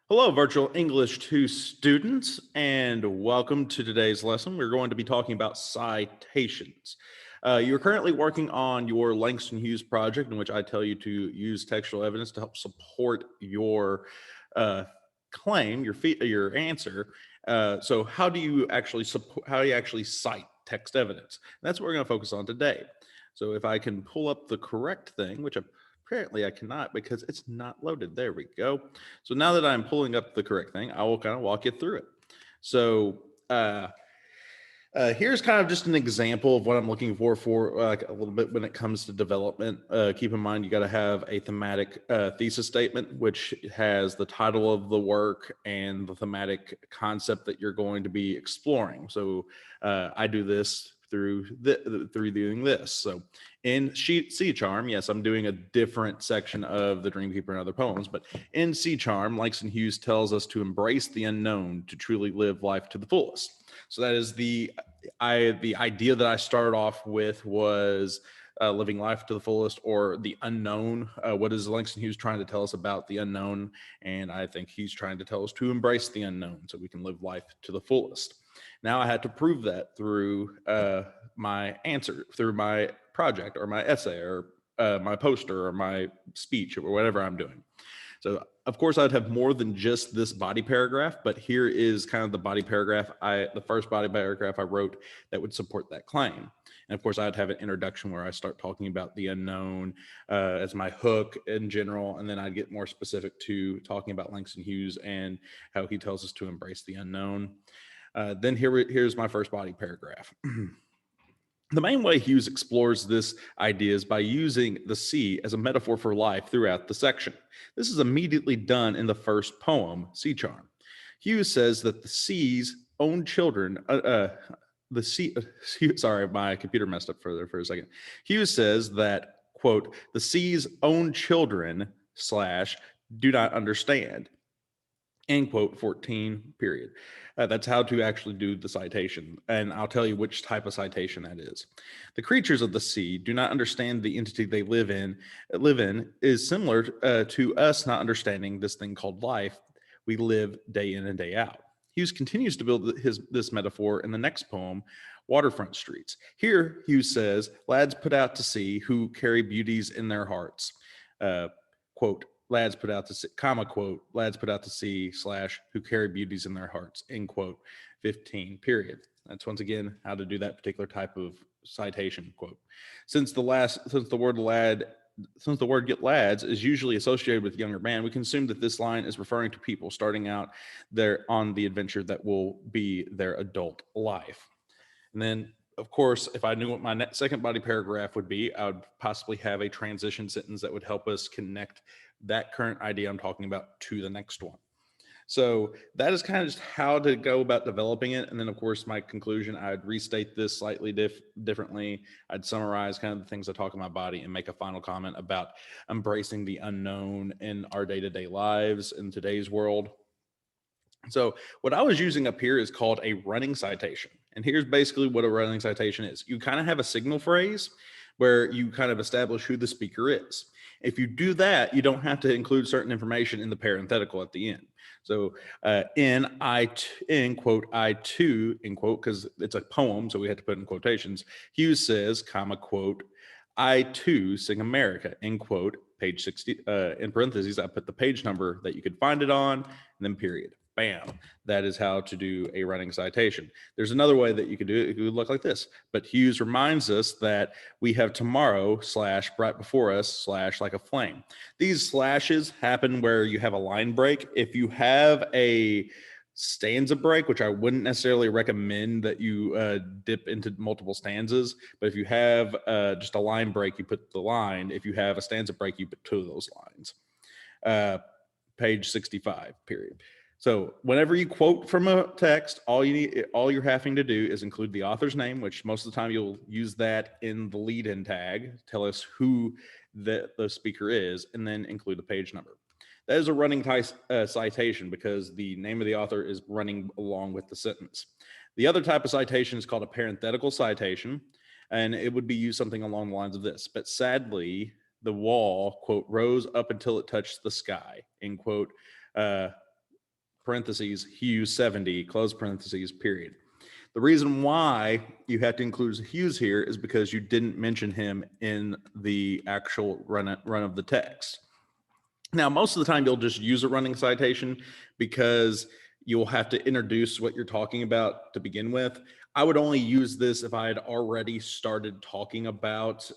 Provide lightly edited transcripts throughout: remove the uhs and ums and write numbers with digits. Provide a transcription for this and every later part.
Hello, virtual English 2 students, and welcome to today's lesson. We're going to be talking about citations. You're currently working on your Langston Hughes project, in which I tell you to use textual evidence to help support your uh, claim, your answer. So, how do you actually cite text evidence? That's what we're going to focus on today. So, if I can pull up the correct thing, which apparently I cannot because it's not loaded. There we go. So now that I'm pulling up the correct thing, I will kind of walk you through it. So here's kind of just an example of what I'm looking for like a little bit when it comes to development. Keep in mind you got to have a thematic thesis statement, which has the title of the work and the thematic concept that you're going to be exploring. So I do this through doing this. So in Sea Charm, yes, I'm doing a different section of the Dreamkeeper and other poems, but in Sea Charm, Langston Hughes tells us to embrace the unknown to truly live life to the fullest. So that is the idea that I started off with was living life to the fullest, or the unknown. What is Langston Hughes trying to tell us about the unknown? And I think he's trying to tell us to embrace the unknown so we can live life to the fullest. Now I had to prove that through my answer, through my project or my essay or my poster or my speech or whatever I'm doing. So, of course, I'd have more than just this body paragraph, but here is kind of the first body paragraph I wrote that would support that claim. And of course, I'd have an introduction where I start talking about the unknown as my hook in general, and then I'd get more specific to talking about Langston Hughes and how he tells us to embrace the unknown. Then here's my first body paragraph. The main way Hughes explores this idea is by using the sea as a metaphor for life throughout the section. This is immediately done in the first poem, Sea Charm. Hughes says that the sea's own children, the sea, sorry, my computer messed up further for a second. Hughes says that, quote, the sea's own children slash do not understand, end quote, 14 period. That's how to actually do the citation, and I'll tell you which type of citation that is. The creatures of the sea do not understand the entity they live in is similar to us not understanding this thing called life we live day in and day out. Hughes continues to build this metaphor in the next poem, Waterfront Streets. Here, Hughes says, lads put out to sea who carry beauties in their hearts. Quote, lads put out to sea, comma, quote, lads put out to sea slash who carry beauties in their hearts, end quote, 15 period. That's once again how to do that particular type of citation, quote. Since the word get lads is usually associated with younger man, we can assume that this line is referring to people starting out there on the adventure that will be their adult life. And then, of course, if I knew what my second body paragraph would be, I would possibly have a transition sentence that would help us connect that current idea I'm talking about to the next one. So that is kind of just how to go about developing it. And then, of course, my conclusion, I'd restate this slightly differently. I'd summarize kind of the things I talk in my body and make a final comment about embracing the unknown in our day-to-day lives in today's world. So what I was using up here is called a running citation. And here's basically what a running citation is. You kind of have a signal phrase where you kind of establish who the speaker is. If you do that, you don't have to include certain information in the parenthetical at the end. So in quote, I too, in quote, because it's a poem, so we had to put in quotations. Hughes says, comma, quote, I too sing America, end quote, page 60, in parentheses, I put the page number that you could find it on, and then period. Bam. That is how to do a running citation. There's another way that you could do it. It would look like this. But Hughes reminds us that we have tomorrow slash right before us slash like a flame. These slashes happen where you have a line break. If you have a stanza break, which I wouldn't necessarily recommend that you dip into multiple stanzas, but if you have just a line break, you put the line. If you have a stanza break, you put two of those lines. Page 65, period. So whenever you quote from a text, all you're having to do is include the author's name, which most of the time you'll use that in the lead-in tag, tell us who the speaker is, and then include the page number. That is a running citation because the name of the author is running along with the sentence. The other type of citation is called a parenthetical citation, and it would be used something along the lines of this. But sadly, the wall, quote, rose up until it touched the sky, end quote, parentheses, Hughes 70, close parentheses, period. The reason why you have to include Hughes here is because you didn't mention him in the actual run of the text. Now, most of the time you'll just use a running citation because you'll have to introduce what you're talking about to begin with. I would only use this if I had already started talking about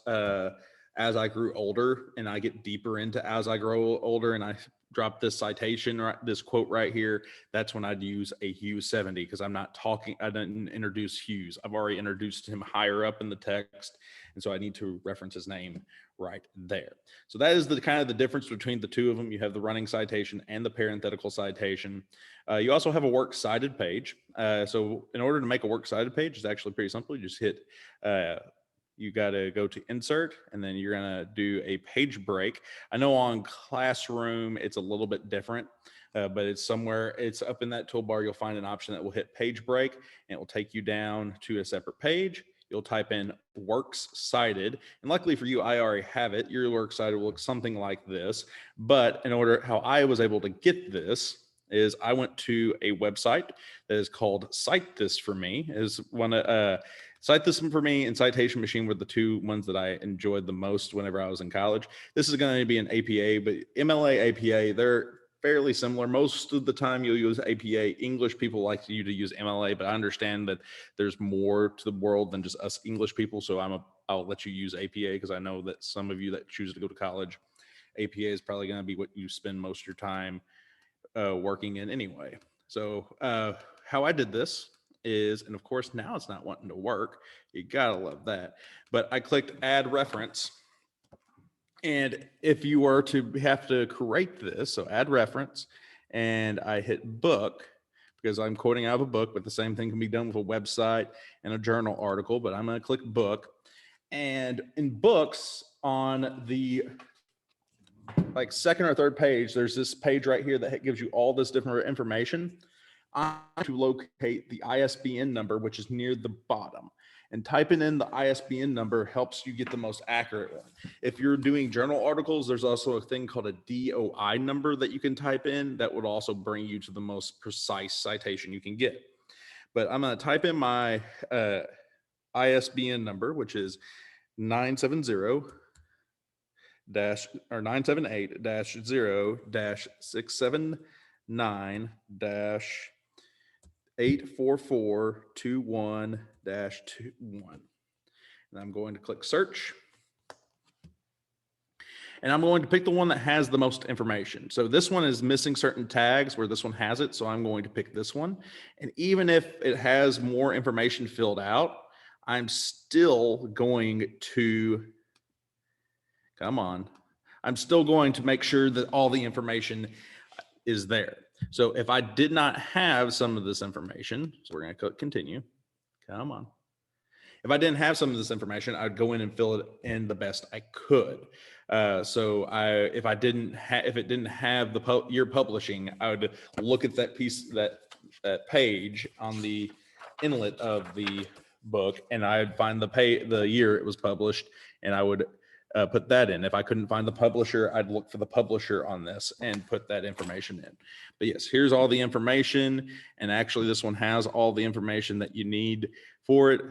as I grew older and I get deeper into as I grow older and I drop this citation, this quote right here. That's when I'd use a Hughes 70 because I didn't introduce Hughes. I've already introduced him higher up in the text. And so I need to reference his name right there. So that is the kind of the difference between the two of them. You have the running citation and the parenthetical citation. You also have a works cited page. So in order to make a works cited page, it's actually pretty simple. You just hit, you got to go to insert, and then you're going to do a page break. I know on Classroom, it's a little bit different, but it's somewhere, it's up in that toolbar. You'll find an option that will hit page break, and it will take you down to a separate page. You'll type in works cited, and luckily for you, I already have it. Your works cited will look something like this, but in order, how I was able to get this is I went to a website that is called Cite This For Me. Is one Cite This For Me and Citation Machine were the two ones that I enjoyed the most whenever I was in college. This is going to be an APA, but MLA, APA, they're fairly similar. Most of the time you'll use APA. English people like you to use MLA, but I understand that there's more to the world than just us English people. So I'll let you use APA because I know that some of you that choose to go to college, APA is probably going to be what you spend most of your time working in anyway. So how I did this is, and of course now it's not wanting to work. You gotta love that. But I clicked add reference. And if you were to have to create this, so add reference, and I hit book, because I'm quoting out of a book, but the same thing can be done with a website and a journal article, but I'm going to click book. And in books, on the like second or third page, there's this page right here that gives you all this different information. I have to locate the ISBN number, which is near the bottom. And typing in the ISBN number helps you get the most accurate one. If you're doing journal articles, there's also a thing called a DOI number that you can type in that would also bring you to the most precise citation you can get. But I'm going to type in my ISBN number, which is 970-0-679-84421-21. And I'm going to click search. And I'm going to pick the one that has the most information. So this one is missing certain tags where this one has it. So I'm going to pick this one. And even if it has more information filled out, I'm still going to, I'm still going to make sure that all the information is there. So if I did not have some of this information, so we're going to click continue. If I didn't have some of this information, I'd go in and fill it in the best I could. If it didn't have the year publishing, I would look at that piece, that page on the inlet of the book, and I'd find the year it was published, and I would put that in. If I couldn't find the publisher, I'd look for the publisher on this and put that information in. But yes, here's all the information. And actually this one has all the information that you need for it.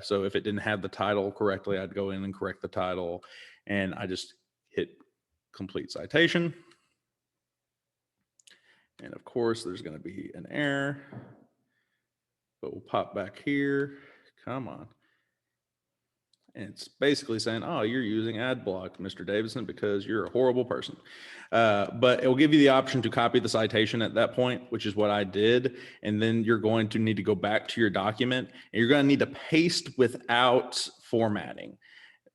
So if it didn't have the title correctly, I'd go in and correct the title. And I just hit complete citation. And of course, there's going to be an error, but we'll pop back here. And it's basically saying, oh, you're using ad block, Mr. Davidson, because you're a horrible person. But it will give you the option to copy the citation at that point, which is what I did. And then you're going to need to go back to your document, and you're going to need to paste without formatting.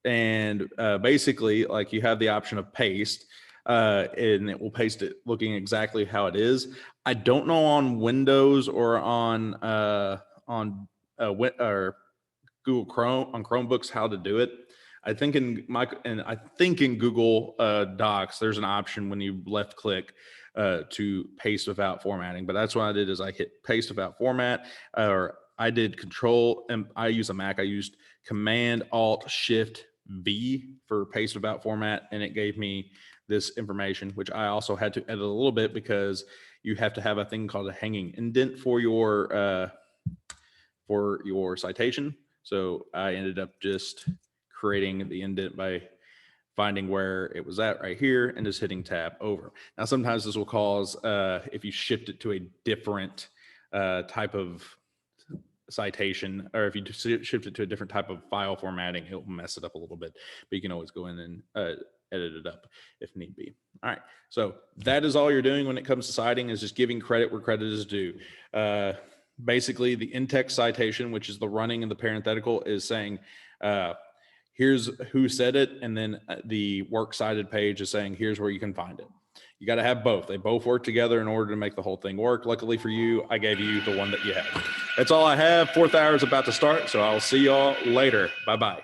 And basically, like, you have the option of paste, and it will paste it looking exactly how it is. I don't know on Windows or on Google Chrome, on Chromebooks, how to do it. I think in Google Docs, there's an option when you left click to paste without formatting. But that's what I did, is I hit paste without format, or I did Control, and I use a Mac. I used Command Alt Shift V for paste without format, and it gave me this information, which I also had to edit a little bit because you have to have a thing called a hanging indent for your citation. So I ended up just creating the indent by finding where it was at right here and just hitting tab over. Now, sometimes this will cause, if you shift it to a different type of citation, or if you shift it to a different type of file formatting, it'll mess it up a little bit, but you can always go in and edit it up if need be. All right, so that is all you're doing when it comes to citing, is just giving credit where credit is due. Basically, the in-text citation, which is the running and the parenthetical, is saying, here's who said it, and then the works cited page is saying, here's where you can find it. You got to have both. They both work together in order to make the whole thing work. Luckily for you, I gave you the one that you have. That's all I have. 4th hour is about to start, so I'll see y'all later. Bye-bye.